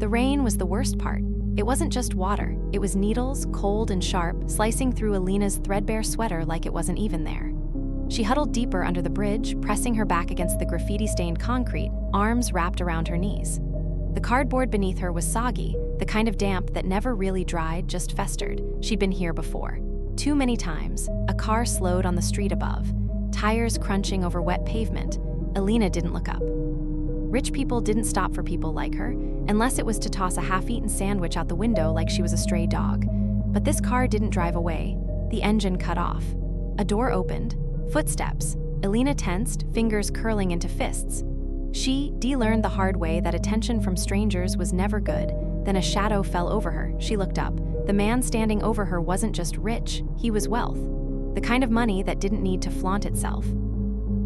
The rain was the worst part. It wasn't just water, it was needles, cold and sharp, slicing through Alina's threadbare sweater like it wasn't even there. She huddled deeper under the bridge, pressing her back against the graffiti-stained concrete, arms wrapped around her knees. The cardboard beneath her was soggy, the kind of damp that never really dried, just festered. She'd been here before. Too many times. A car slowed on the street above, tires crunching over wet pavement. Alina didn't look up. Rich people didn't stop for people like her, unless it was to toss a half-eaten sandwich out the window like she was a stray dog. But this car didn't drive away. The engine cut off. A door opened. Footsteps. Alina tensed, fingers curling into fists. She learned the hard way that attention from strangers was never good. Then a shadow fell over her. She looked up. The man standing over her wasn't just rich, he was wealth. The kind of money that didn't need to flaunt itself.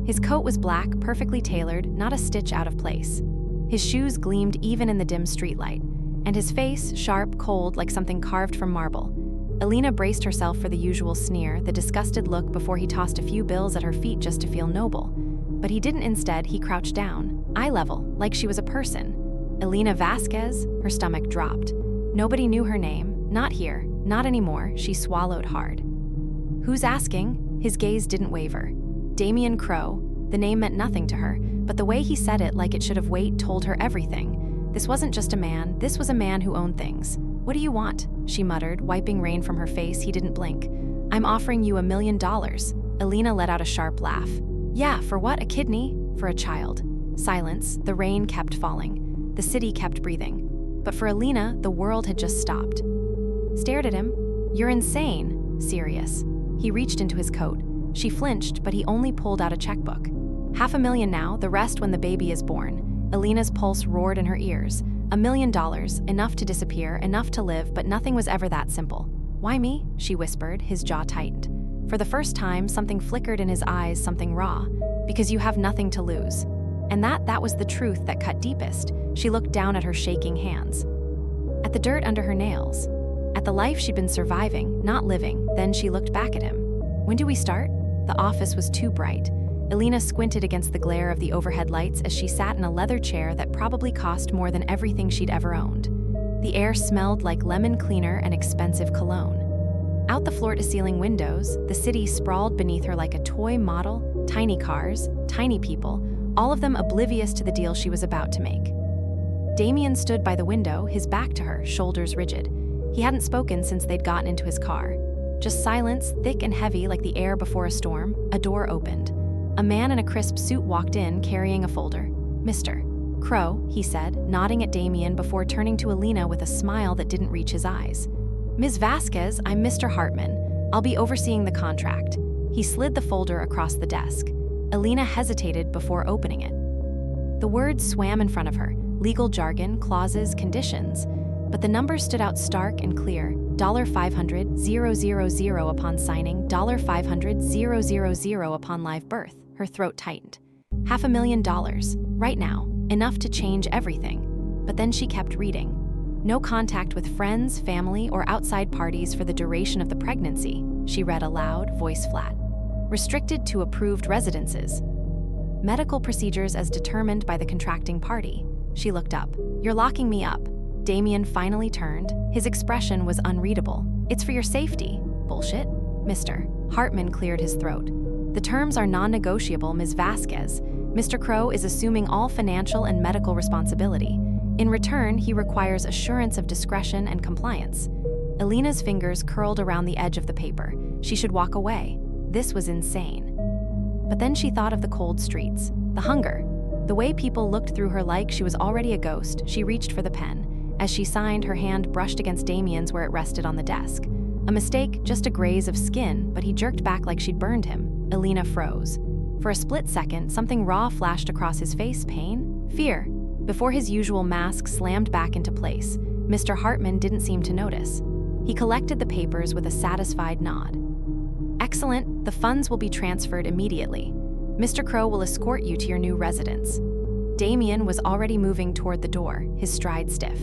His coat was black, perfectly tailored, not a stitch out of place. His shoes gleamed even in the dim streetlight, and his face, sharp, cold, like something carved from marble. Alina braced herself for the usual sneer, the disgusted look before he tossed a few bills at her feet just to feel noble. But he didn't. Instead, he crouched down, eye level, like she was a person. Alina Vasquez, her stomach dropped. Nobody knew her name, not here, not anymore. She swallowed hard. Who's asking? His gaze didn't waver. Damien Crowe. The name meant nothing to her, but the way he said it like it should have weight told her everything. This wasn't just a man, this was a man who owned things. What do you want? She muttered, wiping rain from her face. He didn't blink. I'm offering you $1 million. Alina let out a sharp laugh. Yeah, for what? A kidney? For a child. Silence. The rain kept falling. The city kept breathing. But for Alina, the world had just stopped. Stared at him. You're insane. Serious. He reached into his coat. She flinched, but he only pulled out a checkbook. $500,000 now, the rest when the baby is born. Alina's pulse roared in her ears. $1 million, enough to disappear, enough to live, but nothing was ever that simple. Why me? She whispered, his jaw tightened. For the first time, something flickered in his eyes, something raw. Because you have nothing to lose. And that was the truth that cut deepest. She looked down at her shaking hands. At the dirt under her nails. At the life she'd been surviving, not living. Then she looked back at him. When do we start? The office was too bright. Alina squinted against the glare of the overhead lights as she sat in a leather chair that probably cost more than everything she'd ever owned. The air smelled like lemon cleaner and expensive cologne. Out the floor-to-ceiling windows, the city sprawled beneath her like a toy model, tiny cars, tiny people, all of them oblivious to the deal she was about to make. Damien stood by the window, his back to her, shoulders rigid. He hadn't spoken since they'd gotten into his car. Just silence, thick and heavy like the air before a storm. A door opened. A man in a crisp suit walked in, carrying a folder. Mr. Crowe, he said, nodding at Damien before turning to Alina with a smile that didn't reach his eyes. Ms. Vasquez, I'm Mr. Hartman. I'll be overseeing the contract. He slid the folder across the desk. Alina hesitated before opening it. The words swam in front of her, legal jargon, clauses, conditions. But the numbers stood out stark and clear. $500,000 upon signing, $500,000 upon live birth. Her throat tightened. $500,000, right now, enough to change everything. But then she kept reading. No contact with friends, family, or outside parties for the duration of the pregnancy, she read aloud, voice flat. Restricted to approved residences. Medical procedures as determined by the contracting party. She looked up. You're locking me up. Damien finally turned. His expression was unreadable. It's for your safety. Bullshit. Mr. Hartman cleared his throat. The terms are non-negotiable, Ms. Vasquez. Mr. Crowe is assuming all financial and medical responsibility. In return, he requires assurance of discretion and compliance. Alina's fingers curled around the edge of the paper. She should walk away. This was insane. But then she thought of the cold streets, the hunger, the way people looked through her like she was already a ghost. She reached for the pen. As she signed, her hand brushed against Damien's where it rested on the desk. A mistake, just a graze of skin, but he jerked back like she'd burned him. Alina froze. For a split second, something raw flashed across his face. Pain? Fear. Before his usual mask slammed back into place, Mr. Hartman didn't seem to notice. He collected the papers with a satisfied nod. Excellent, the funds will be transferred immediately. Mr. Crowe will escort you to your new residence. Damien was already moving toward the door, his stride stiff.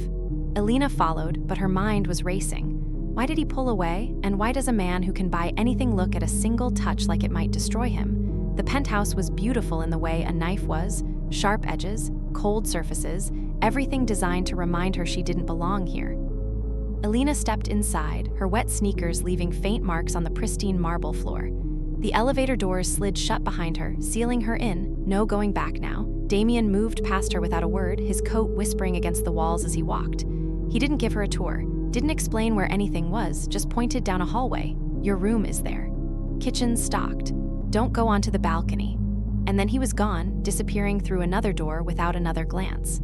Alina followed, but her mind was racing. Why did he pull away, and why does a man who can buy anything look at a single touch like it might destroy him? The penthouse was beautiful in the way a knife was, sharp edges, cold surfaces, everything designed to remind her she didn't belong here. Alina stepped inside, her wet sneakers leaving faint marks on the pristine marble floor. The elevator doors slid shut behind her, sealing her in. No going back now. Damien moved past her without a word, his coat whispering against the walls as he walked. He didn't give her a tour, didn't explain where anything was, just pointed down a hallway. Your room is there. Kitchen stocked. Don't go onto the balcony. And then he was gone, disappearing through another door without another glance.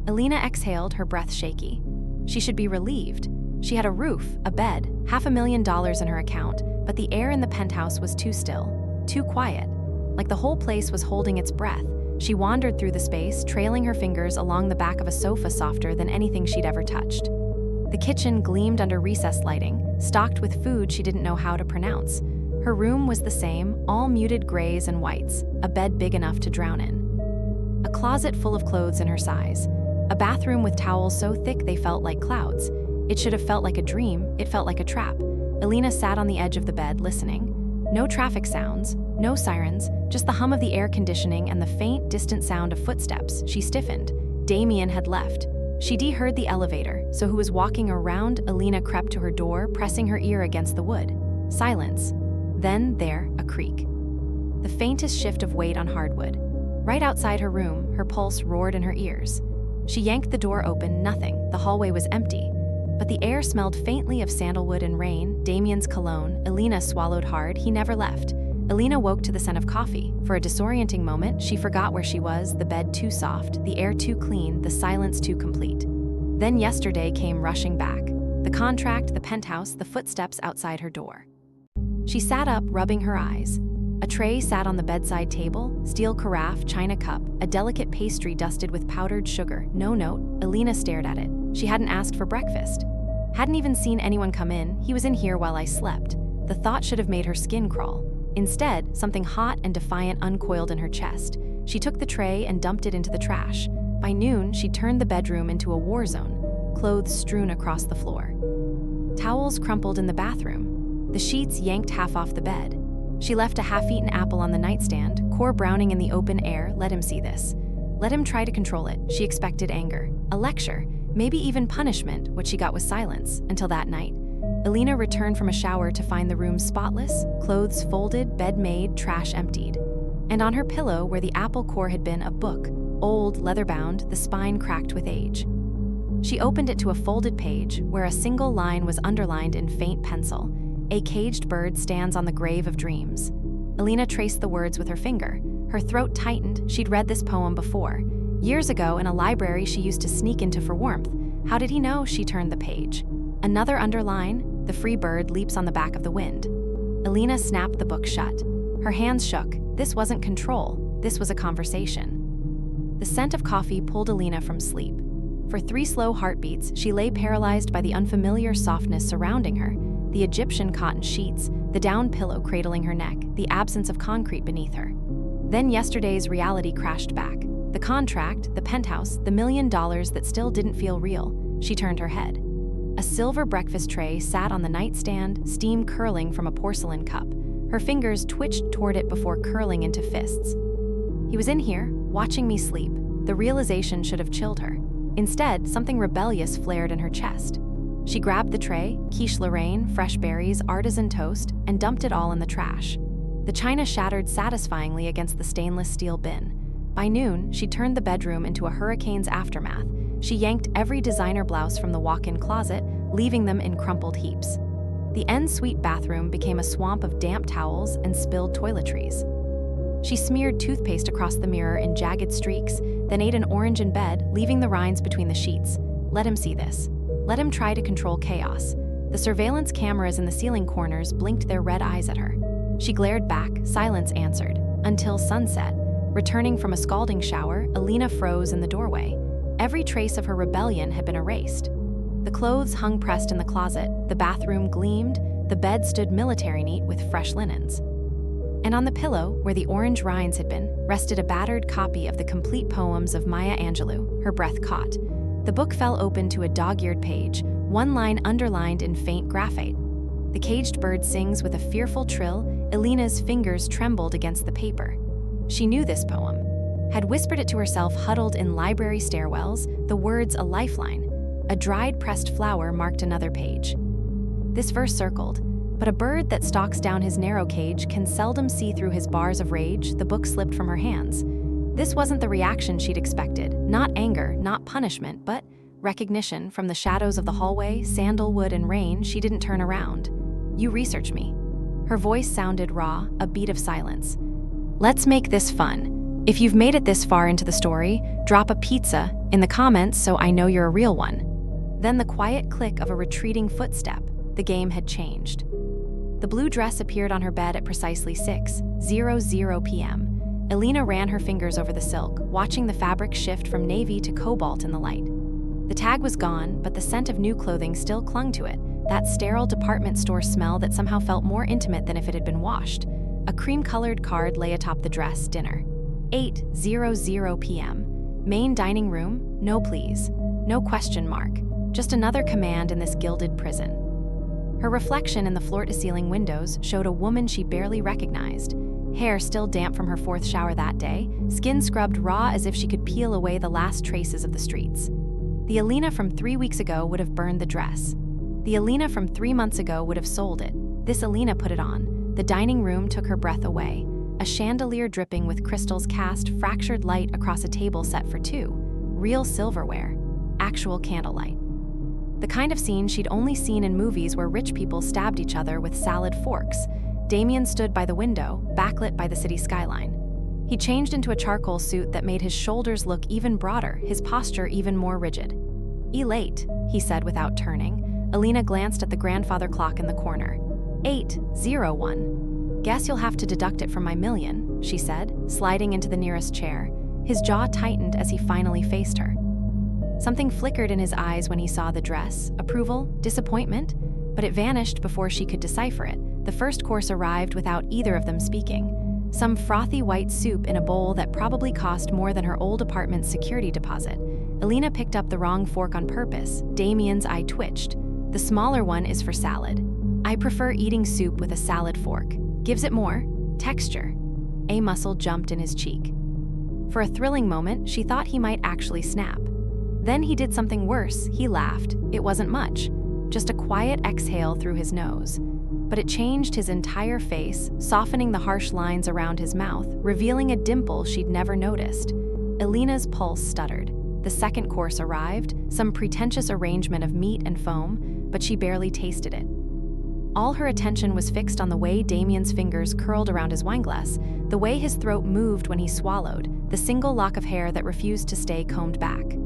Alina exhaled, her breath shaky. She should be relieved. She had a roof, a bed, $500,000 in her account, but the air in the penthouse was too still, too quiet. Like the whole place was holding its breath. She wandered through the space, trailing her fingers along the back of a sofa softer than anything she'd ever touched. The kitchen gleamed under recessed lighting, stocked with food she didn't know how to pronounce. Her room was the same, all muted grays and whites, a bed big enough to drown in. A closet full of clothes in her size. A bathroom with towels so thick they felt like clouds. It should have felt like a dream, it felt like a trap. Alina sat on the edge of the bed, listening. No traffic sounds, no sirens, just the hum of the air conditioning and the faint, distant sound of footsteps. She stiffened. Damien had left. She'd heard the elevator, so who was walking around? Alina crept to her door, pressing her ear against the wood. Silence. Then there, a creak. The faintest shift of weight on hardwood. Right outside her room, her pulse roared in her ears. She yanked the door open, nothing. The hallway was empty. But the air smelled faintly of sandalwood and rain, Damien's cologne. Alina swallowed hard. He never left. Alina woke to the scent of coffee. For a disorienting moment, she forgot where she was, the bed too soft, the air too clean, the silence too complete. Then yesterday came rushing back. The contract, the penthouse, the footsteps outside her door. She sat up, rubbing her eyes. A tray sat on the bedside table, steel carafe, china cup, a delicate pastry dusted with powdered sugar, no note. Alina stared at it. She hadn't asked for breakfast. Hadn't even seen anyone come in. He was in here while I slept. The thought should have made her skin crawl. Instead, something hot and defiant uncoiled in her chest. She took the tray and dumped it into the trash. By noon, she turned the bedroom into a war zone, clothes strewn across the floor. Towels crumpled in the bathroom. The sheets yanked half off the bed. She left a half-eaten apple on the nightstand, core browning in the open air. Let him see this. Let him try to control it. She expected anger, a lecture, maybe even punishment. What she got was silence, until that night. Alina returned from a shower to find the room spotless, clothes folded, bed made, trash emptied. And on her pillow, where the apple core had been, a book, old, leather-bound, the spine cracked with age. She opened it to a folded page, where a single line was underlined in faint pencil. A caged bird stands on the grave of dreams. Alina traced the words with her finger. Her throat tightened. She'd read this poem before. Years ago, in a library she used to sneak into for warmth. How did he know? She turned the page. Another underline, the free bird leaps on the back of the wind. Alina snapped the book shut. Her hands shook. This wasn't control. This was a conversation. The scent of coffee pulled Alina from sleep. For 3 slow heartbeats, she lay paralyzed by the unfamiliar softness surrounding her. The Egyptian cotton sheets, the down pillow cradling her neck, the absence of concrete beneath her. Then yesterday's reality crashed back. The contract, the penthouse, the $1 million that still didn't feel real. She turned her head. A silver breakfast tray sat on the nightstand, steam curling from a porcelain cup. Her fingers twitched toward it before curling into fists. He was in here, watching me sleep. The realization should have chilled her. Instead, something rebellious flared in her chest. She grabbed the tray, quiche Lorraine, fresh berries, artisan toast, and dumped it all in the trash. The china shattered satisfyingly against the stainless steel bin. By noon, she turned the bedroom into a hurricane's aftermath. She yanked every designer blouse from the walk-in closet, leaving them in crumpled heaps. The en-suite bathroom became a swamp of damp towels and spilled toiletries. She smeared toothpaste across the mirror in jagged streaks, then ate an orange in bed, leaving the rinds between the sheets. Let him see this. Let him try to control chaos. The surveillance cameras in the ceiling corners blinked their red eyes at her. She glared back, silence answered. Until sunset. Returning from a scalding shower, Alina froze in the doorway. Every trace of her rebellion had been erased. The clothes hung pressed in the closet, the bathroom gleamed, the bed stood military neat with fresh linens. And on the pillow, where the orange rinds had been, rested a battered copy of the complete poems of Maya Angelou. Her breath caught. The book fell open to a dog-eared page, one line underlined in faint graphite. The caged bird sings with a fearful trill. Alina's fingers trembled against the paper. She knew this poem. had whispered it to herself huddled in library stairwells, the words a lifeline. A dried pressed flower marked another page. This verse circled, but a bird that stalks down his narrow cage can seldom see through his bars of rage. The book slipped from her hands. This wasn't the reaction she'd expected. Not anger, not punishment, but recognition. From the shadows of the hallway, sandalwood and rain, she didn't turn around. "You research me." Her voice sounded raw, a beat of silence. "Let's make this fun. If you've made it this far into the story, drop a pizza in the comments so I know you're a real one." Then the quiet click of a retreating footstep. The game had changed. The blue dress appeared on her bed at precisely 6:00 p.m. Elena ran her fingers over the silk, watching the fabric shift from navy to cobalt in the light. The tag was gone, but the scent of new clothing still clung to it, that sterile department store smell that somehow felt more intimate than if it had been washed. A cream-colored card lay atop the dress. Dinner. 8:00 p.m. Main dining room? No please. No question mark. Just another command in this gilded prison. Her reflection in the floor-to-ceiling windows showed a woman she barely recognized. Hair still damp from her fourth shower that day, skin scrubbed raw as if she could peel away the last traces of the streets. The Elena from 3 weeks ago would have burned the dress. The Elena from 3 months ago would have sold it. This Elena put it on. The dining room took her breath away. A chandelier dripping with crystals cast fractured light across a table set for two. Real silverware. Actual candlelight. The kind of scene she'd only seen in movies where rich people stabbed each other with salad forks. Damien stood by the window, backlit by the city skyline. He changed into a charcoal suit that made his shoulders look even broader, his posture even more rigid. "Elate," he said without turning. Elena glanced at the grandfather clock in the corner. 8:01. "Guess you'll have to deduct it from my million," she said, sliding into the nearest chair. His jaw tightened as he finally faced her. Something flickered in his eyes when he saw the dress. Approval? Disappointment? But it vanished before she could decipher it. The first course arrived without either of them speaking. Some frothy white soup in a bowl that probably cost more than her old apartment's security deposit. Elena picked up the wrong fork on purpose. Damien's eye twitched. "The smaller one is for salad. I prefer eating soup with a salad fork. Gives it more texture." A muscle jumped in his cheek. For a thrilling moment, she thought he might actually snap. Then he did something worse. He laughed. It wasn't much, just a quiet exhale through his nose. But it changed his entire face, softening the harsh lines around his mouth, revealing a dimple she'd never noticed. Elena's pulse stuttered. The second course arrived, some pretentious arrangement of meat and foam, but she barely tasted it. All her attention was fixed on the way Damien's fingers curled around his wineglass, the way his throat moved when he swallowed, the single lock of hair that refused to stay combed back.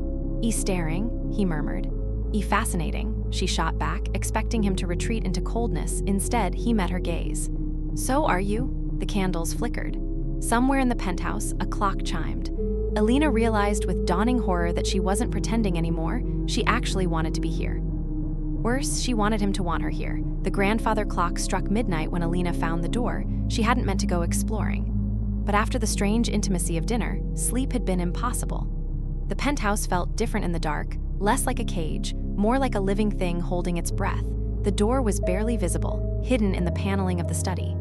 "E staring," he murmured. "E fascinating," she shot back, expecting him to retreat into coldness. Instead, he met her gaze. "So are you?" The candles flickered. Somewhere in the penthouse, a clock chimed. Elena realized with dawning horror that she wasn't pretending anymore. She actually wanted to be here. Worse, she wanted him to want her here. The grandfather clock struck midnight when Elena found the door. She hadn't meant to go exploring. But after the strange intimacy of dinner, sleep had been impossible. The penthouse felt different in the dark, less like a cage, more like a living thing holding its breath. The door was barely visible, hidden in the paneling of the study.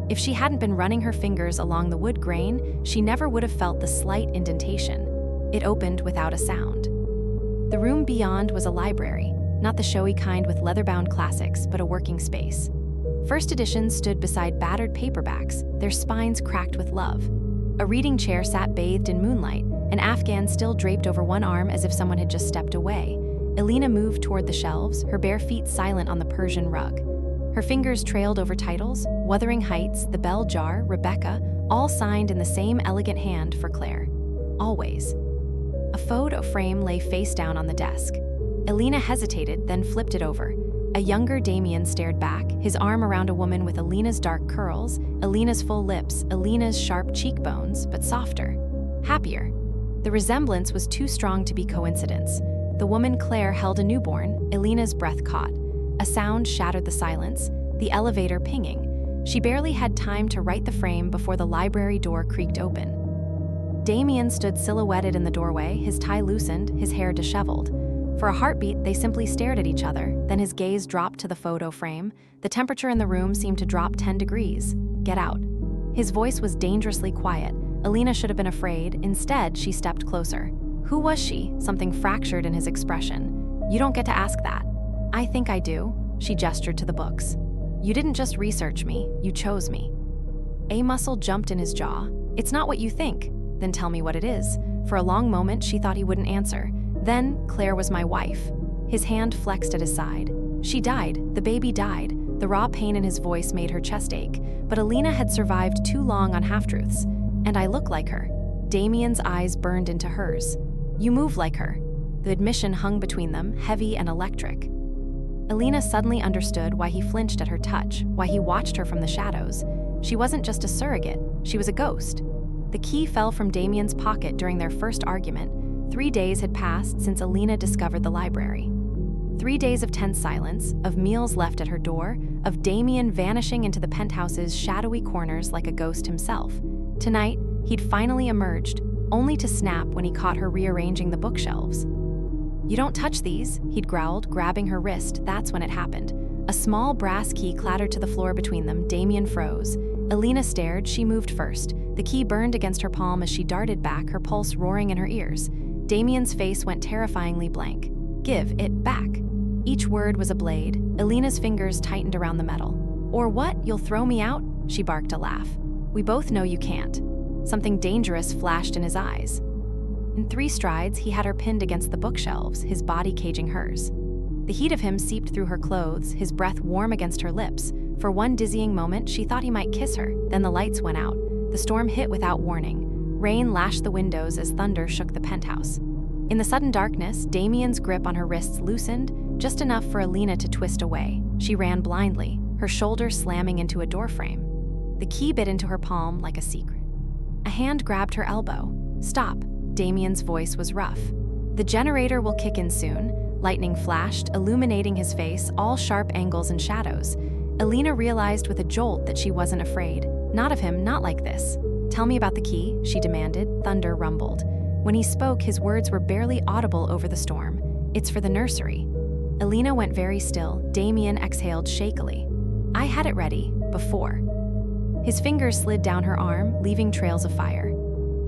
If she hadn't been running her fingers along the wood grain, she never would have felt the slight indentation. It opened without a sound. The room beyond was a library, not the showy kind with leather-bound classics, but a working space. First editions stood beside battered paperbacks, their spines cracked with love. A reading chair sat bathed in moonlight, an Afghan still draped over one arm as if someone had just stepped away. Elena moved toward the shelves, her bare feet silent on the Persian rug. Her fingers trailed over titles, Wuthering Heights, The Bell Jar, Rebecca, all signed in the same elegant hand for Claire. Always. A photo frame lay face down on the desk. Elena hesitated, then flipped it over. A younger Damien stared back, his arm around a woman with Elena's dark curls, Elena's full lips, Elena's sharp cheekbones, but softer. Happier. The resemblance was too strong to be coincidence. The woman Claire held a newborn. Elena's breath caught. A sound shattered the silence, the elevator pinging. She barely had time to right the frame before the library door creaked open. Damien stood silhouetted in the doorway, his tie loosened, his hair disheveled. For a heartbeat, they simply stared at each other, then his gaze dropped to the photo frame. The temperature in the room seemed to drop 10 degrees. "Get out." His voice was dangerously quiet, Alina should have been afraid. Instead, she stepped closer. Who was she? Something fractured in his expression. You don't get to ask that. I think I do. She gestured to the books. You didn't just research me, you chose me. A muscle jumped in his jaw. It's not what you think. Then tell me what it is. For a long moment, she thought he wouldn't answer. Then, Claire was my wife. His hand flexed at his side. She died. The baby died. The raw pain in his voice made her chest ache. But Alina had survived too long on half-truths. And I look like her. Damien's eyes burned into hers. You move like her. The admission hung between them, heavy and electric. Alina suddenly understood why he flinched at her touch, why he watched her from the shadows. She wasn't just a surrogate, she was a ghost. The key fell from Damien's pocket during their first argument. 3 days had passed since Alina discovered the library. 3 days of tense silence, of meals left at her door, of Damien vanishing into the penthouse's shadowy corners like a ghost himself. Tonight, he'd finally emerged, only to snap when he caught her rearranging the bookshelves. You don't touch these, he'd growled, grabbing her wrist. That's when it happened. A small brass key clattered to the floor between them. Damien froze. Alina stared. She moved first. The key burned against her palm as she darted back, her pulse roaring in her ears. Damien's face went terrifyingly blank. Give it back. Each word was a blade. Alina's fingers tightened around the metal. Or what? You'll throw me out? She barked a laugh. We both know you can't. Something dangerous flashed in his eyes. In 3 strides, he had her pinned against the bookshelves, his body caging hers. The heat of him seeped through her clothes, his breath warm against her lips. For one dizzying moment, she thought he might kiss her. Then the lights went out. The storm hit without warning. Rain lashed the windows as thunder shook the penthouse. In the sudden darkness, Damien's grip on her wrists loosened, just enough for Alina to twist away. She ran blindly, her shoulder slamming into a doorframe. The key bit into her palm like a secret. A hand grabbed her elbow. Stop. Damien's voice was rough. The generator will kick in soon. Lightning flashed, illuminating his face, all sharp angles and shadows. Alina realized with a jolt that she wasn't afraid. Not of him, not like this. Tell me about the key, she demanded. Thunder rumbled. When he spoke, his words were barely audible over the storm. It's for the nursery. Alina went very still. Damien exhaled shakily. I had it ready, before. His fingers slid down her arm, leaving trails of fire.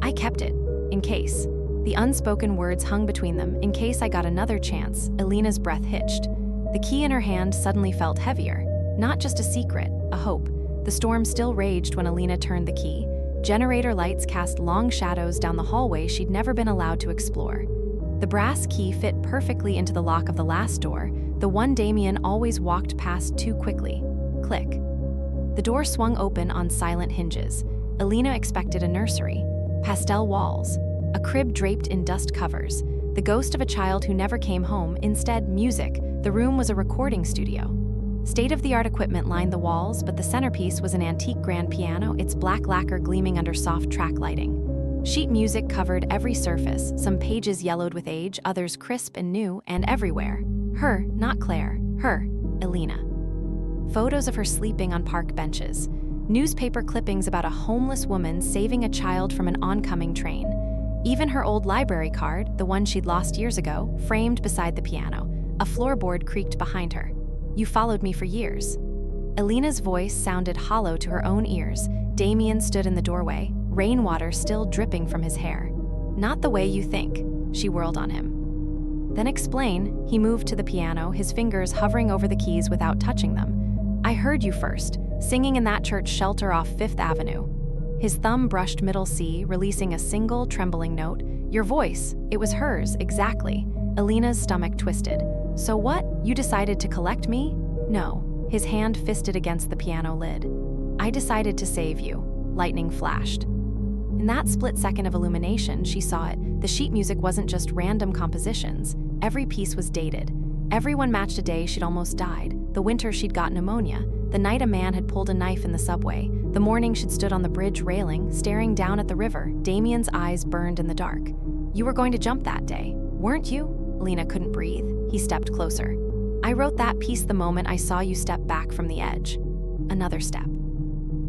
I kept it. In case. The unspoken words hung between them. In case I got another chance. Alina's breath hitched. The key in her hand suddenly felt heavier. Not just a secret, a hope. The storm still raged when Alina turned the key. Generator lights cast long shadows down the hallway she'd never been allowed to explore. The brass key fit perfectly into the lock of the last door, the one Damien always walked past too quickly. Click. The door swung open on silent hinges. Alina expected a nursery. Pastel walls, a crib draped in dust covers, the ghost of a child who never came home. Instead, music. The room was a recording studio. State-of-the-art equipment lined the walls, but the centerpiece was an antique grand piano, its black lacquer gleaming under soft track lighting. Sheet music covered every surface, some pages yellowed with age, others crisp and new, and everywhere. Her, not Claire. Her, Alina. Photos of her sleeping on park benches. Newspaper clippings about a homeless woman saving a child from an oncoming train. Even her old library card, the one she'd lost years ago, framed beside the piano. A floorboard creaked behind her. You followed me for years. Alina's voice sounded hollow to her own ears. Damien stood in the doorway, rainwater still dripping from his hair. Not the way you think, she whirled on him. Then explain. He moved to the piano, his fingers hovering over the keys without touching them. I heard you first, singing in that church shelter off 5th Avenue. His thumb brushed middle C, releasing a single, trembling note. Your voice. It was hers, exactly. Alina's stomach twisted. So what? You decided to collect me? No. His hand fisted against the piano lid. I decided to save you. Lightning flashed. In that split second of illumination, she saw it. The sheet music wasn't just random compositions. Every piece was dated. Everyone matched a day she'd almost died. The winter she'd got pneumonia. The night a man had pulled a knife in the subway. The morning she'd stood on the bridge railing, staring down at the river. Damien's eyes burned in the dark. You were going to jump that day, weren't you? Alina couldn't breathe. He stepped closer. I wrote that piece the moment I saw you step back from the edge. Another step.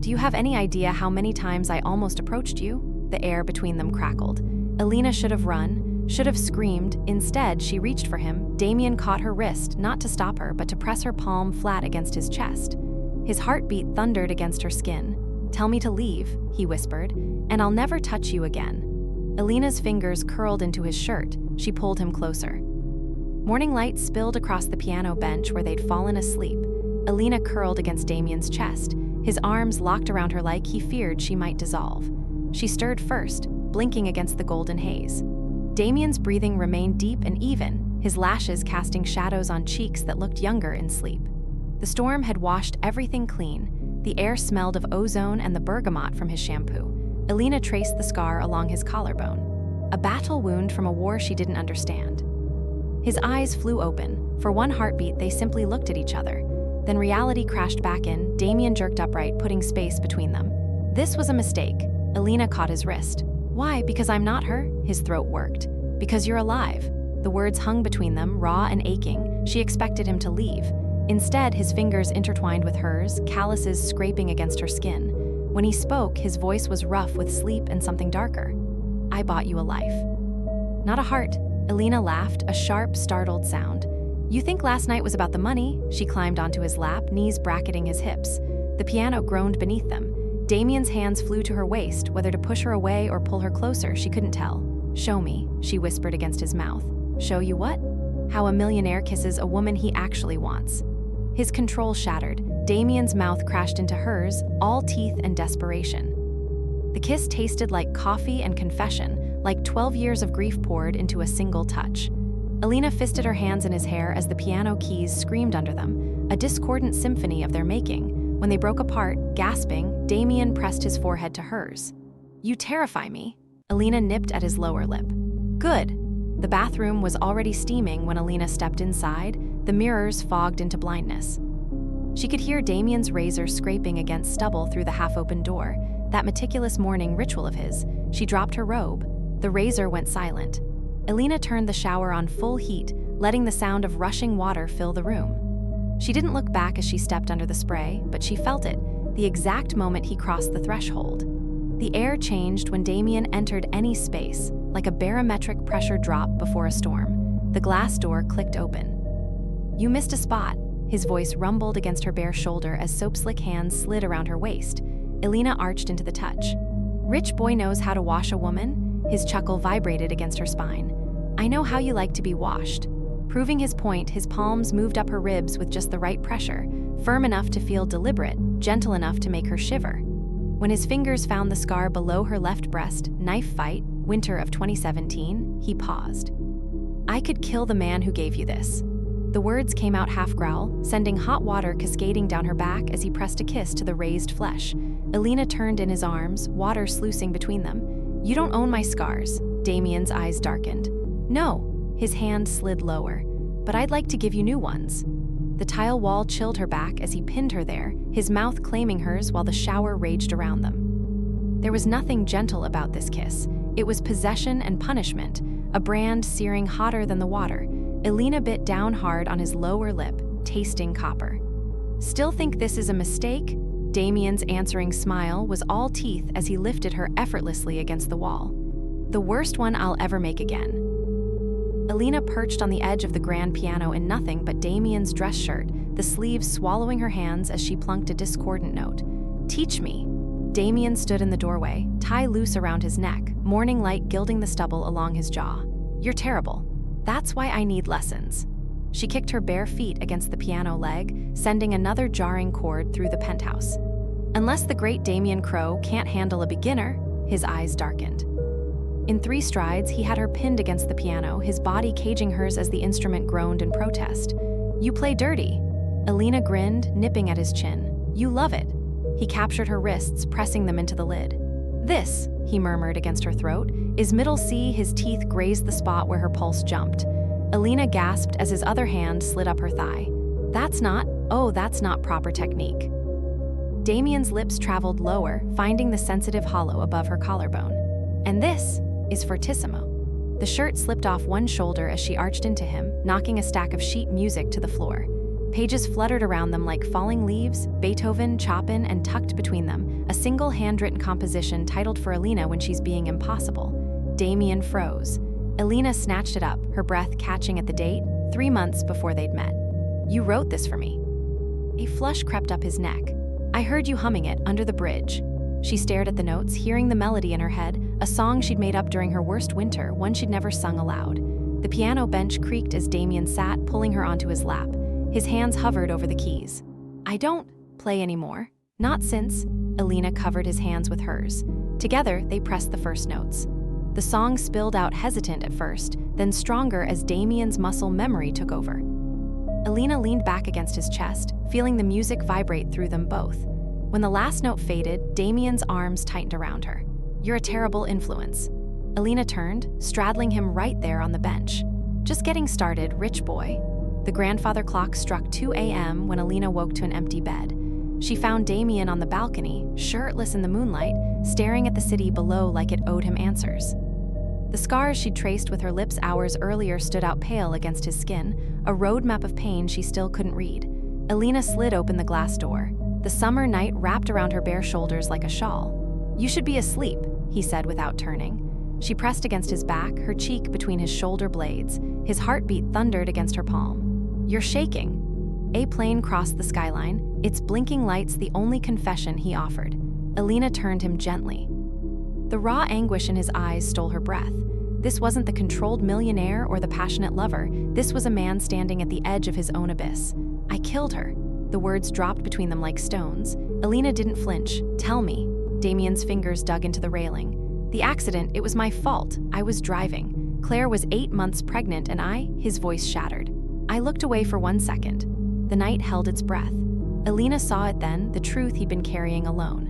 Do you have any idea how many times I almost approached you? The air between them crackled. Alina should have run, should have screamed. Instead, she reached for him. Damien caught her wrist, not to stop her, but to press her palm flat against his chest. His heartbeat thundered against her skin. "Tell me to leave," he whispered, "and I'll never touch you again." Alina's fingers curled into his shirt. She pulled him closer. Morning light spilled across the piano bench where they'd fallen asleep. Alina curled against Damien's chest, his arms locked around her like he feared she might dissolve. She stirred first, blinking against the golden haze. Damien's breathing remained deep and even, his lashes casting shadows on cheeks that looked younger in sleep. The storm had washed everything clean. The air smelled of ozone and the bergamot from his shampoo. Alina traced the scar along his collarbone. A battle wound from a war she didn't understand. His eyes flew open. For one heartbeat, they simply looked at each other. Then reality crashed back in. Damien jerked upright, putting space between them. This was a mistake. Alina caught his wrist. "Why? Because I'm not her?" His throat worked. "Because you're alive." The words hung between them, raw and aching. She expected him to leave. Instead, his fingers intertwined with hers, calluses scraping against her skin. When he spoke, his voice was rough with sleep and something darker. "I bought you a life." "Not a heart." Alina laughed, a sharp, startled sound. "You think last night was about the money?" She climbed onto his lap, knees bracketing his hips. The piano groaned beneath them. Damien's hands flew to her waist, whether to push her away or pull her closer, she couldn't tell. "Show me," she whispered against his mouth. "Show you what?" "How a millionaire kisses a woman he actually wants." His control shattered. Damien's mouth crashed into hers, all teeth and desperation. The kiss tasted like coffee and confession, like 12 years of grief poured into a single touch. Alina fisted her hands in his hair as the piano keys screamed under them, a discordant symphony of their making. When they broke apart, gasping, Damien pressed his forehead to hers. "You terrify me." Alina nipped at his lower lip. "Good." The bathroom was already steaming when Alina stepped inside, the mirrors fogged into blindness. She could hear Damien's razor scraping against stubble through the half-open door, that meticulous morning ritual of his. She dropped her robe. The razor went silent. Alina turned the shower on full heat, letting the sound of rushing water fill the room. She didn't look back as she stepped under the spray, but she felt it, the exact moment he crossed the threshold. The air changed when Damien entered any space, like a barometric pressure drop before a storm. The glass door clicked open. "You missed a spot." His voice rumbled against her bare shoulder as soap-slick hands slid around her waist. Alina arched into the touch. "Rich boy knows how to wash a woman?" His chuckle vibrated against her spine. "I know how you like to be washed." Proving his point, his palms moved up her ribs with just the right pressure, firm enough to feel deliberate, gentle enough to make her shiver. When his fingers found the scar below her left breast, knife fight, winter of 2017, he paused. "I could kill the man who gave you this." The words came out half-growl, sending hot water cascading down her back as he pressed a kiss to the raised flesh. Alina turned in his arms, water sluicing between them. "You don't own my scars." Damien's eyes darkened. "No." His hand slid lower. "But I'd like to give you new ones." The tile wall chilled her back as he pinned her there, his mouth claiming hers while the shower raged around them. There was nothing gentle about this kiss. It was possession and punishment, a brand searing hotter than the water. Alina bit down hard on his lower lip, tasting copper. "Still think this is a mistake?" Damien's answering smile was all teeth as he lifted her effortlessly against the wall. "The worst one I'll ever make again." Alina perched on the edge of the grand piano in nothing but Damien's dress shirt, the sleeves swallowing her hands as she plunked a discordant note. "Teach me." Damien stood in the doorway, tie loose around his neck, morning light gilding the stubble along his jaw. "You're terrible. That's why I need lessons." She kicked her bare feet against the piano leg, sending another jarring chord through the penthouse. "Unless the great Damien Crowe can't handle a beginner," his eyes darkened. In 3 strides, he had her pinned against the piano, his body caging hers as the instrument groaned in protest. "You play dirty." Alina grinned, nipping at his chin. "You love it." He captured her wrists, pressing them into the lid. "This," he murmured against her throat, "is middle C." His teeth grazed the spot where her pulse jumped. Alina gasped as his other hand slid up her thigh. That's not proper technique." Damien's lips traveled lower, finding the sensitive hollow above her collarbone. "And this is fortissimo." The shirt slipped off one shoulder as she arched into him, knocking a stack of sheet music to the floor. Pages fluttered around them like falling leaves, Beethoven, Chopin, and tucked between them, a single handwritten composition titled for Alina when she's being impossible. Damien froze. Alina snatched it up, her breath catching at the date, 3 months before they'd met. "You wrote this for me." A flush crept up his neck. "I heard you humming it under the bridge." She stared at the notes, hearing the melody in her head, a song she'd made up during her worst winter, one she'd never sung aloud. The piano bench creaked as Damien sat, pulling her onto his lap. His hands hovered over the keys. "I don't play anymore. Not since." Alina covered his hands with hers. Together, they pressed the first notes. The song spilled out, hesitant at first, then stronger as Damien's muscle memory took over. Alina leaned back against his chest, feeling the music vibrate through them both. When the last note faded, Damien's arms tightened around her. "You're a terrible influence." Alina turned, straddling him right there on the bench. "Just getting started, rich boy." The grandfather clock struck 2 a.m. when Alina woke to an empty bed. She found Damien on the balcony, shirtless in the moonlight, staring at the city below like it owed him answers. The scars she'd traced with her lips hours earlier stood out pale against his skin, a roadmap of pain she still couldn't read. Alina slid open the glass door. The summer night wrapped around her bare shoulders like a shawl. "You should be asleep," he said without turning. She pressed against his back, her cheek between his shoulder blades. His heartbeat thundered against her palm. "You're shaking." A plane crossed the skyline, its blinking lights the only confession he offered. Alina turned him gently. The raw anguish in his eyes stole her breath. This wasn't the controlled millionaire or the passionate lover. This was a man standing at the edge of his own abyss. "I killed her." The words dropped between them like stones. Alina didn't flinch. "Tell me." Damien's fingers dug into the railing. "The accident, it was my fault. I was driving. Claire was 8 months pregnant and his voice shattered. I looked away for 1 second. The night held its breath. Alina saw it then, the truth he'd been carrying alone.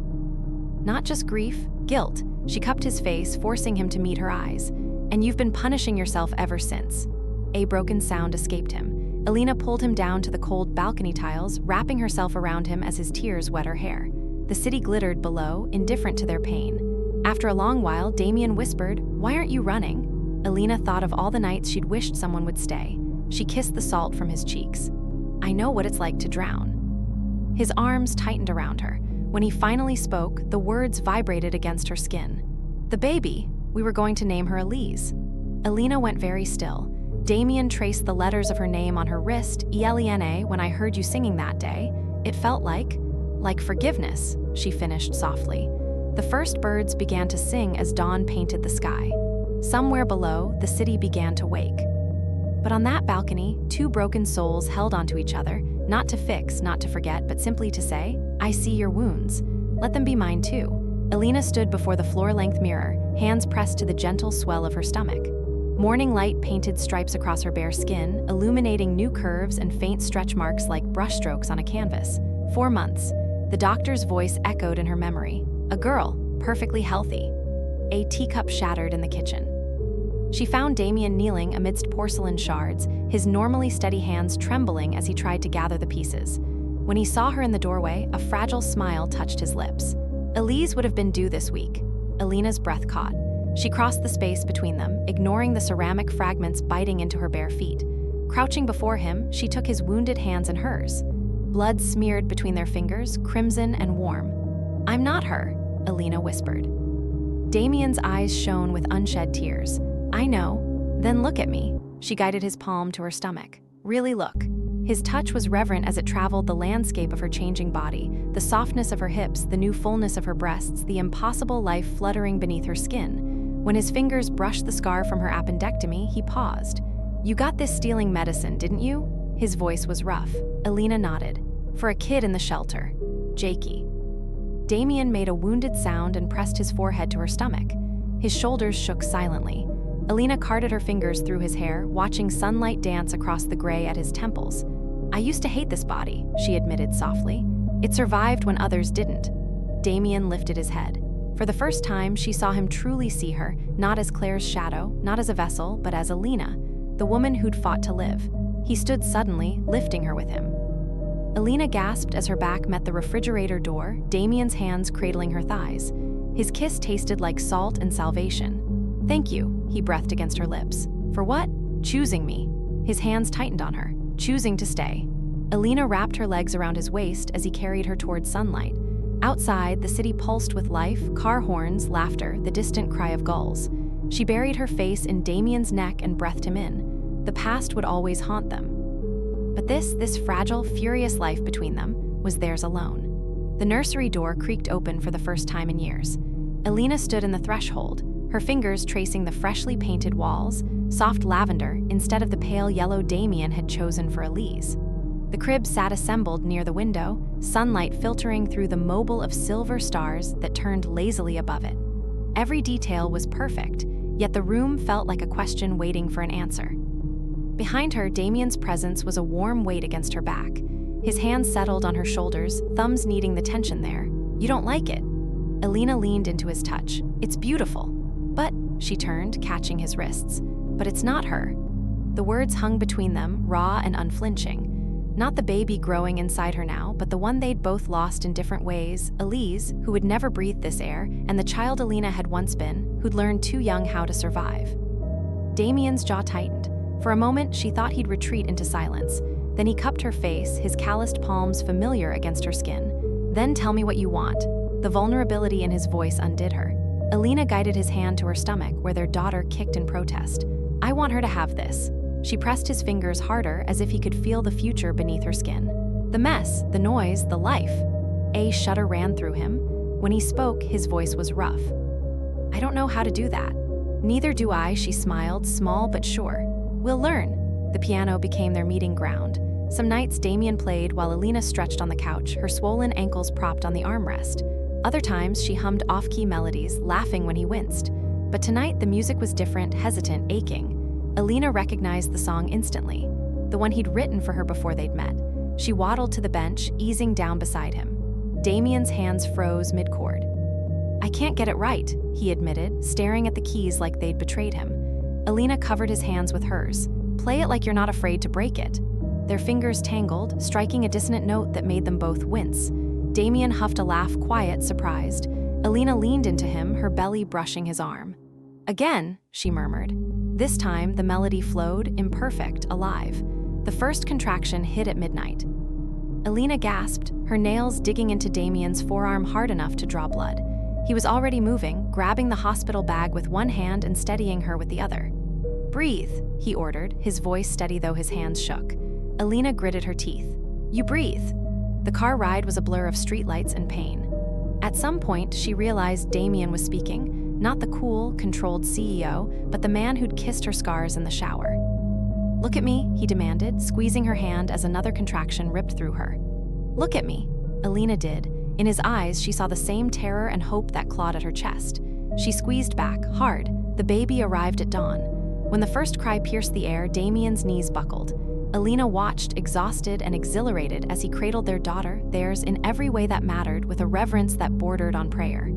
Not just grief, guilt. She cupped his face, forcing him to meet her eyes. "And you've been punishing yourself ever since." A broken sound escaped him. Alina pulled him down to the cold balcony tiles, wrapping herself around him as his tears wet her hair. The city glittered below, indifferent to their pain. After a long while, Damien whispered, "Why aren't you running?" Alina thought of all the nights she'd wished someone would stay. She kissed the salt from his cheeks. "I know what it's like to drown." His arms tightened around her. When he finally spoke, the words vibrated against her skin. "The baby, we were going to name her Elise." Alina went very still. Damien traced the letters of her name on her wrist, Elena. "When I heard you singing that day, it felt like forgiveness," she finished softly. The first birds began to sing as dawn painted the sky. Somewhere below, the city began to wake. But on that balcony, 2 broken souls held onto each other, not to fix, not to forget, but simply to say, "I see your wounds. Let them be mine too." Alina stood before the floor-length mirror, hands pressed to the gentle swell of her stomach. Morning light painted stripes across her bare skin, illuminating new curves and faint stretch marks like brushstrokes on a canvas. 4 months. The doctor's voice echoed in her memory. A girl, perfectly healthy. A teacup shattered in the kitchen. She found Damien kneeling amidst porcelain shards, his normally steady hands trembling as he tried to gather the pieces. When he saw her in the doorway, a fragile smile touched his lips. Elise would have been due this week. Alina's breath caught. She crossed the space between them, ignoring the ceramic fragments biting into her bare feet. Crouching before him, she took his wounded hands in hers. Blood smeared between their fingers, crimson and warm. "I'm not her," Alina whispered. Damien's eyes shone with unshed tears. "I know." "Then look at me." She guided his palm to her stomach. "Really look." His touch was reverent as it traveled the landscape of her changing body, the softness of her hips, the new fullness of her breasts, the impossible life fluttering beneath her skin. When his fingers brushed the scar from her appendectomy, he paused. "You got this stealing medicine, didn't you?" His voice was rough. Alina nodded. "For a kid in the shelter. Jakey." Damien made a wounded sound and pressed his forehead to her stomach. His shoulders shook silently. Alina carted her fingers through his hair, watching sunlight dance across the gray at his temples. "I used to hate this body," she admitted softly. "It survived when others didn't." Damien lifted his head. For the first time, she saw him truly see her, not as Claire's shadow, not as a vessel, but as Alina, the woman who'd fought to live. He stood suddenly, lifting her with him. Alina gasped as her back met the refrigerator door, Damien's hands cradling her thighs. His kiss tasted like salt and salvation. "Thank you," he breathed against her lips. "For what?" "Choosing me." His hands tightened on her, choosing to stay. Alina wrapped her legs around his waist as he carried her toward sunlight. Outside, the city pulsed with life, car horns, laughter, the distant cry of gulls. She buried her face in Damien's neck and breathed him in. The past would always haunt them. But this fragile, furious life between them was theirs alone. The nursery door creaked open for the first time in years. Alina stood in the threshold, her fingers tracing the freshly painted walls, soft lavender instead of the pale yellow Damien had chosen for Elise. The crib sat assembled near the window, sunlight filtering through the mobile of silver stars that turned lazily above it. Every detail was perfect, yet the room felt like a question waiting for an answer. Behind her, Damien's presence was a warm weight against her back. His hands settled on her shoulders, thumbs kneading the tension there. "You don't like it?" Alina leaned into his touch. "It's beautiful." "But," she turned, catching his wrists. "But it's not her." The words hung between them, raw and unflinching. Not the baby growing inside her now, but the one they'd both lost in different ways, Elise, who would never breathe this air, and the child Alina had once been, who'd learned too young how to survive. Damien's jaw tightened. For a moment, she thought he'd retreat into silence. Then he cupped her face, his calloused palms familiar against her skin. "Then tell me what you want." The vulnerability in his voice undid her. Alina guided his hand to her stomach, where their daughter kicked in protest. "I want her to have this." She pressed his fingers harder as if he could feel the future beneath her skin. The mess, the noise, the life. A shudder ran through him. When he spoke, his voice was rough. "I don't know how to do that." "Neither do I," she smiled, small but sure. "We'll learn." The piano became their meeting ground. Some nights Damien played while Alina stretched on the couch, her swollen ankles propped on the armrest. Other times she hummed off-key melodies, laughing when he winced. But tonight the music was different, hesitant, aching. Alina recognized the song instantly, the one he'd written for her before they'd met. She waddled to the bench, easing down beside him. Damien's hands froze mid-chord. "I can't get it right," he admitted, staring at the keys like they'd betrayed him. Alina covered his hands with hers. "Play it like you're not afraid to break it." Their fingers tangled, striking a dissonant note that made them both wince. Damien huffed a laugh, quiet, surprised. Alina leaned into him, her belly brushing his arm. "Again," she murmured. This time, the melody flowed, imperfect, alive. The first contraction hit at midnight. Alina gasped, her nails digging into Damien's forearm hard enough to draw blood. He was already moving, grabbing the hospital bag with one hand and steadying her with the other. "Breathe," he ordered, his voice steady though his hands shook. Alina gritted her teeth. "You breathe." The car ride was a blur of streetlights and pain. At some point, she realized Damien was speaking, not the cool, controlled CEO, but the man who'd kissed her scars in the shower. "Look at me," he demanded, squeezing her hand as another contraction ripped through her. "Look at me." Alina did. In his eyes, she saw the same terror and hope that clawed at her chest. She squeezed back, hard. The baby arrived at dawn. When the first cry pierced the air, Damien's knees buckled. Alina watched, exhausted and exhilarated, as he cradled their daughter, theirs in every way that mattered, with a reverence that bordered on prayer.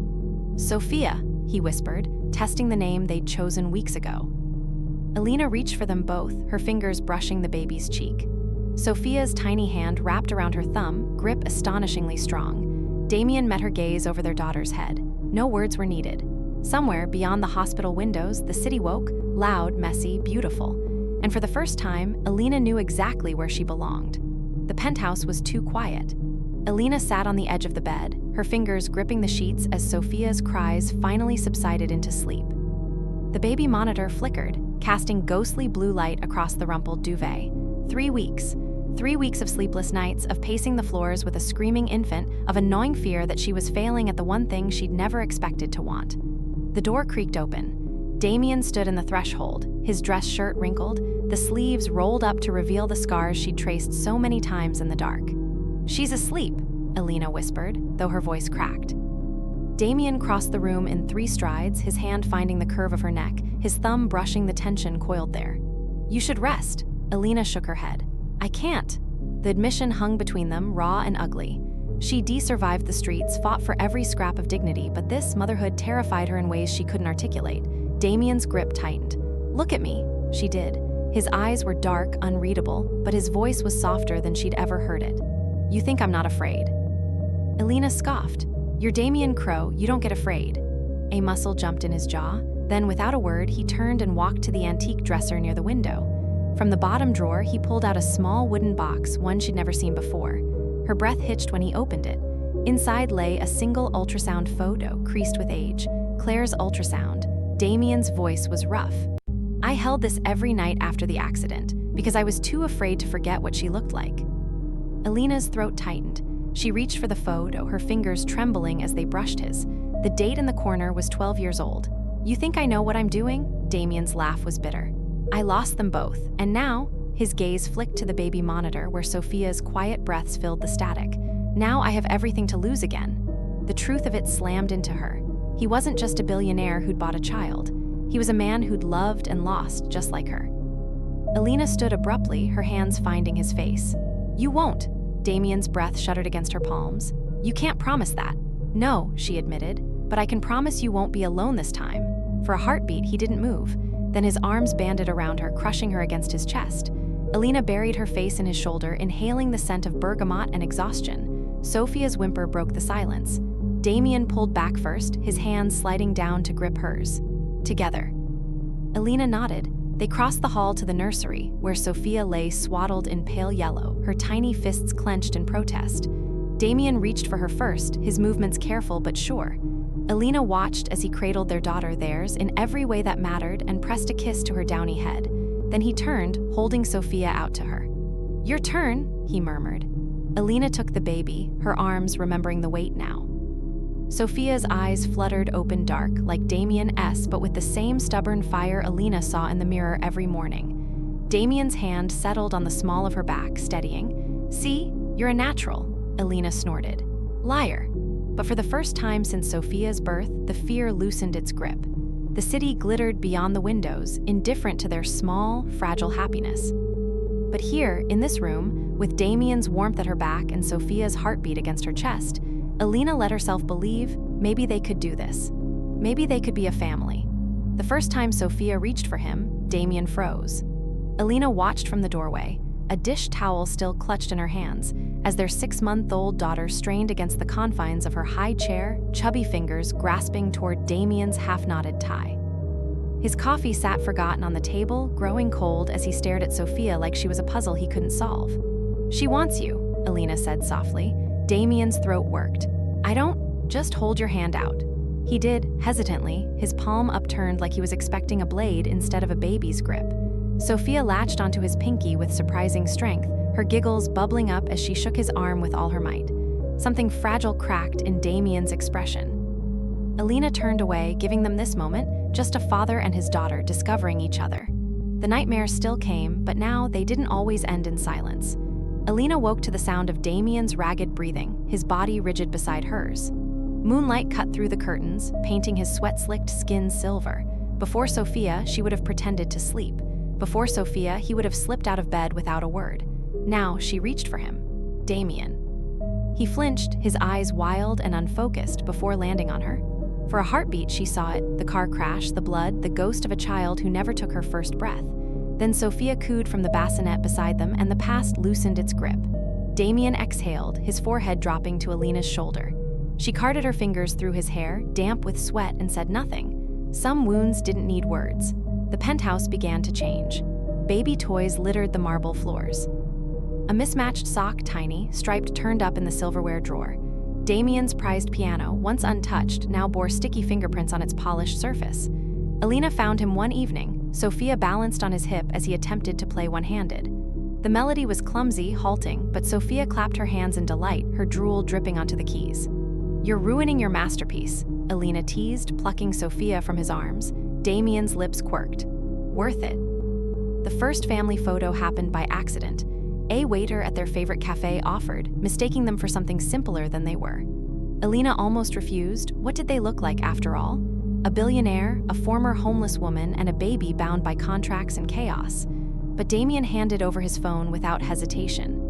"Sophia," he whispered, testing the name they'd chosen weeks ago. Alina reached for them both, her fingers brushing the baby's cheek. Sophia's tiny hand wrapped around her thumb, grip astonishingly strong. Damien met her gaze over their daughter's head. No words were needed. Somewhere beyond the hospital windows, the city woke, loud, messy, beautiful. And for the first time, Alina knew exactly where she belonged. The penthouse was too quiet. Alina sat on the edge of the bed, her fingers gripping the sheets as Sophia's cries finally subsided into sleep. The baby monitor flickered, casting ghostly blue light across the rumpled duvet. 3 weeks. 3 weeks of sleepless nights, of pacing the floors with a screaming infant, of a gnawing fear that she was failing at the one thing she'd never expected to want. The door creaked open. Damien stood in the threshold, his dress shirt wrinkled, the sleeves rolled up to reveal the scars she'd traced so many times in the dark. "She's asleep," Alina whispered, though her voice cracked. Damien crossed the room in 3 strides, his hand finding the curve of her neck, his thumb brushing the tension coiled there. "You should rest." Alina shook her head. "I can't." The admission hung between them, raw and ugly. She survived the streets, fought for every scrap of dignity, but this motherhood terrified her in ways she couldn't articulate. Damien's grip tightened. "Look at me," she did. His eyes were dark, unreadable, but his voice was softer than she'd ever heard it. "You think I'm not afraid?" Alina scoffed. "You're Damien Crow, you don't get afraid." A muscle jumped in his jaw. Then, without a word, he turned and walked to the antique dresser near the window. From the bottom drawer, he pulled out a small wooden box, one she'd never seen before. Her breath hitched when he opened it. Inside lay a single ultrasound photo, creased with age. Claire's ultrasound. Damien's voice was rough. "I held this every night after the accident, because I was too afraid to forget what she looked like." Alina's throat tightened. She reached for the photo, her fingers trembling as they brushed his. The date in the corner was 12 years old. "You think I know what I'm doing?" Damien's laugh was bitter. "I lost them both, and now," his gaze flicked to the baby monitor where Sophia's quiet breaths filled the static. "Now I have everything to lose again." The truth of it slammed into her. He wasn't just a billionaire who'd bought a child. He was a man who'd loved and lost just like her. Alina stood abruptly, her hands finding his face. "You won't." Damien's breath shuddered against her palms. "You can't promise that." "No," she admitted, "but I can promise you won't be alone this time." For a heartbeat, he didn't move. Then his arms banded around her, crushing her against his chest. Alina buried her face in his shoulder, inhaling the scent of bergamot and exhaustion. Sophia's whimper broke the silence. Damien pulled back first, his hands sliding down to grip hers. Together. Alina nodded. They crossed the hall to the nursery, where Sophia lay swaddled in pale yellow, her tiny fists clenched in protest. Damien reached for her first, his movements careful but sure. Alina watched as he cradled their daughter, theirs, in every way that mattered, and pressed a kiss to her downy head. Then he turned, holding Sophia out to her. "Your turn," he murmured. Alina took the baby, her arms remembering the weight now. Sophia's eyes fluttered open dark, like Damien's, but with the same stubborn fire Alina saw in the mirror every morning. Damien's hand settled on the small of her back, steadying. "See, you're a natural," Alina snorted. "Liar." But for the first time since Sophia's birth, the fear loosened its grip. The city glittered beyond the windows, indifferent to their small, fragile happiness. But here, in this room, with Damien's warmth at her back and Sophia's heartbeat against her chest, Alina let herself believe maybe they could do this. Maybe they could be a family. The first time Sophia reached for him, Damien froze. Alina watched from the doorway, a dish towel still clutched in her hands, as their 6-month-old daughter strained against the confines of her high chair, chubby fingers grasping toward Damien's half-knotted tie. His coffee sat forgotten on the table, growing cold as he stared at Sophia like she was a puzzle he couldn't solve. "She wants you," Alina said softly. Damien's throat worked. "I don't, just hold your hand out." He did, hesitantly, his palm upturned like he was expecting a blade instead of a baby's grip. Sophia latched onto his pinky with surprising strength, her giggles bubbling up as she shook his arm with all her might. Something fragile cracked in Damien's expression. Alina turned away, giving them this moment, just a father and his daughter discovering each other. The nightmares still came, but now they didn't always end in silence. Alina woke to the sound of Damien's ragged breathing, his body rigid beside hers. Moonlight cut through the curtains, painting his sweat-slicked skin silver. Before Sophia, she would have pretended to sleep. Before Sophia, he would have slipped out of bed without a word. Now she reached for him. Damien. He flinched, his eyes wild and unfocused, before landing on her. For a heartbeat, she saw it, the car crash, the blood, the ghost of a child who never took her first breath. Then Sophia cooed from the bassinet beside them, and the past loosened its grip. Damien exhaled, his forehead dropping to Alina's shoulder. She carted her fingers through his hair, damp with sweat, and said nothing. Some wounds didn't need words. The penthouse began to change. Baby toys littered the marble floors. A mismatched sock, tiny, striped, turned up in the silverware drawer. Damien's prized piano, once untouched, now bore sticky fingerprints on its polished surface. Alina found him one evening, Sophia balanced on his hip as he attempted to play one-handed. The melody was clumsy, halting, but Sophia clapped her hands in delight, her drool dripping onto the keys. "You're ruining your masterpiece," Alina teased, plucking Sophia from his arms. Damien's lips quirked. "Worth it." The first family photo happened by accident. A waiter at their favorite cafe offered, mistaking them for something simpler than they were. Alina almost refused. What did they look like after all? A billionaire, a former homeless woman, and a baby bound by contracts and chaos. But Damien handed over his phone without hesitation.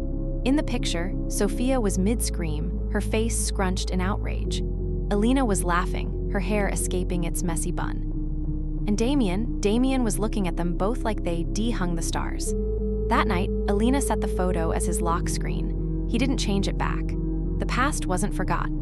In the picture, Sophia was mid-scream, her face scrunched in outrage. Alina was laughing, her hair escaping its messy bun. And Damien was looking at them both like they dehung the stars. That night, Alina set the photo as his lock screen. He didn't change it back. The past wasn't forgotten.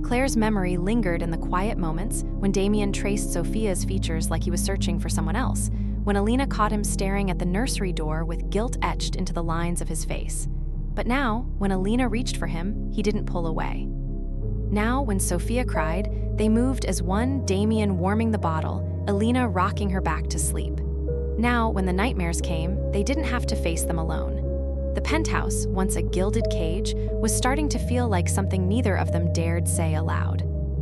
Claire's memory lingered in the quiet moments when Damien traced Sophia's features like he was searching for someone else, when Alina caught him staring at the nursery door with guilt etched into the lines of his face. But now, when Alina reached for him, he didn't pull away. Now, when Sophia cried, they moved as one, Damien warming the bottle, Alina rocking her back to sleep. Now, when the nightmares came, they didn't have to face them alone. The penthouse, once a gilded cage, was starting to feel like something neither of them dared say aloud,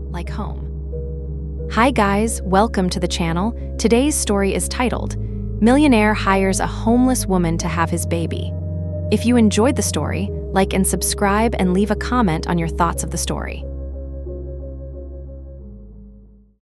like home. Hi guys, welcome to the channel. Today's story is titled, Millionaire Hires a Homeless Woman to Have His Baby. If you enjoyed the story, like and subscribe and leave a comment on your thoughts of the story.